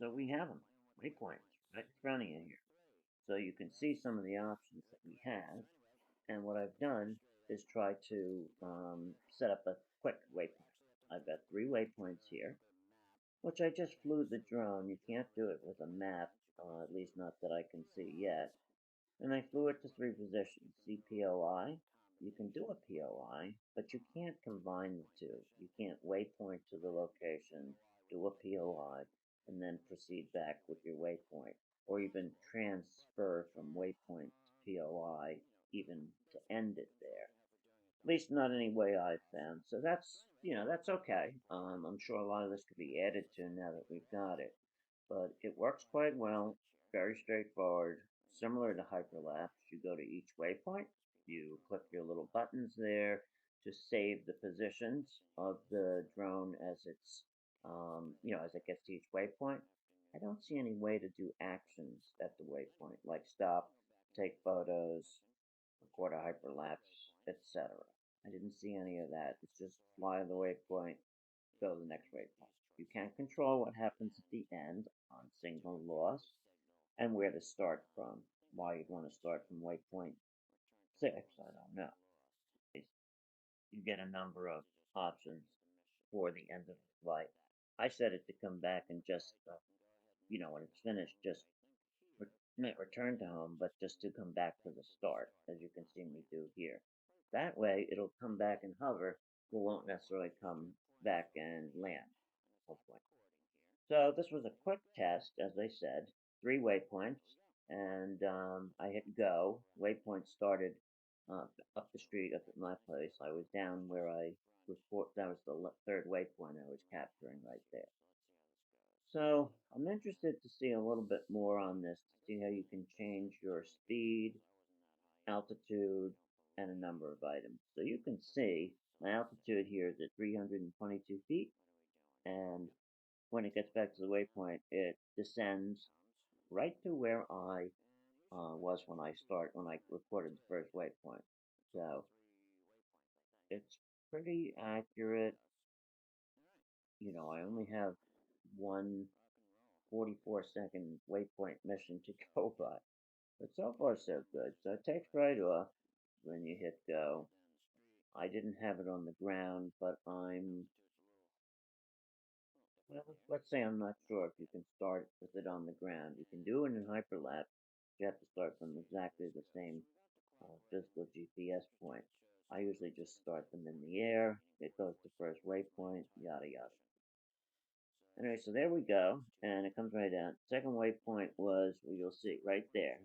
So we have them, waypoints, right in front of you here. So you can see some of the options that we have. And what I've done is try to set up a quick waypoint. I've got 3 waypoints here, which I just flew the drone. You can't do it with a map, at least not that I can see yet. And I flew it to 3 positions. See POI? You can do a POI, but you can't combine the two. You can't waypoint to the location, do a POI, and then proceed back with your waypoint, or even transfer from waypoint to POI, even to end it there. At least not any way I've found. So that's okay. I'm sure a lot of this could be added to now that we've got it, but it works quite well. Very straightforward, similar to hyperlapse. You go to each waypoint, you click your little buttons there to save the positions of the drone as it gets to each waypoint. I don't see any way to do actions at the waypoint, like stop, take photos, record a hyperlapse, etc. I didn't see any of that. It's just fly the waypoint, go to the next waypoint. You can't control what happens at the end on signal loss and where to start from. Why you'd want to start from waypoint 6, I don't know. You get a number of options for the end of the flight. I set it to come back and just, when it's finished, just not return to home, but just to come back to the start, as you can see me do here. That way, it'll come back and hover, but won't necessarily come back and land, hopefully. So this was a quick test, as I said, 3 waypoints, and I hit go. Waypoint started up the street, up at my place. I was down where I was. That was the third waypoint I was capturing right there. So I'm interested to see a little bit more on this to see how you can change your speed, altitude, and a number of items. So you can see my altitude here is at 322 feet, and when it gets back to the waypoint, it descends right to where I was when I recorded the first waypoint. So it's pretty accurate. I only have one 44-second waypoint mission to go by. But so far, so good. So it takes right off when you hit go. I didn't have it on the ground, but well, let's say I'm not sure if you can start with it on the ground. You can do it in hyperlapse. You have to start from exactly the same physical GPS point. I usually just start them in the air. It goes to first waypoint, yada yada. Anyway, so there we go, and it comes right down. Second waypoint was, well, you'll see right there,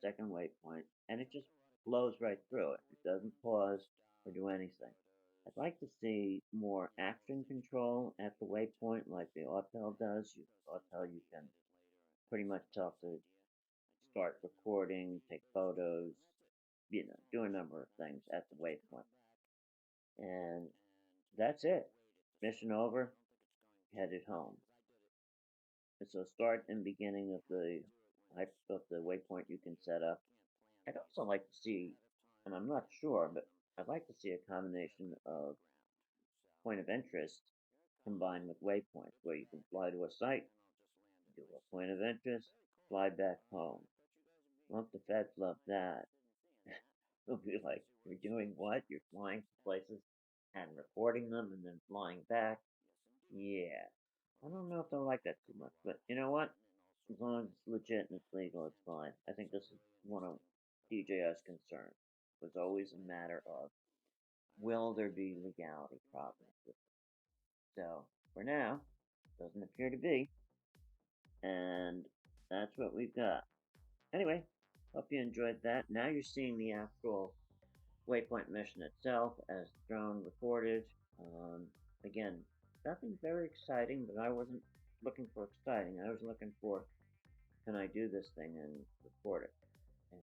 second waypoint, and it just blows right through it. It doesn't pause or do anything. I'd like to see more action control at the waypoint like the autel does. Autel, you can pretty much tell to start recording, take photos, do a number of things at the waypoint. And that's it. Mission over, headed home. And so start and beginning of the waypoint you can set up. I'd also like to see, and I'm not sure, but I'd like to see a combination of point of interest combined with waypoints, where you can fly to a site, do a point of interest, fly back home. Won't the feds love that? They'll be like, you're doing what? You're flying to places and recording them and then flying back? Yeah. I don't know if they'll like that too much, but you know what? As long as it's legit and it's legal, it's fine. I think this is one of DJI's concerns. It was always a matter of, will there be legality problems with it? So, for now, doesn't appear to be, and that's what we've got. Anyway, hope you enjoyed that. Now you're seeing the actual Waypoint mission itself as the drone recorded. Again, nothing very exciting, but I wasn't looking for exciting. I was looking for, can I do this thing and record it?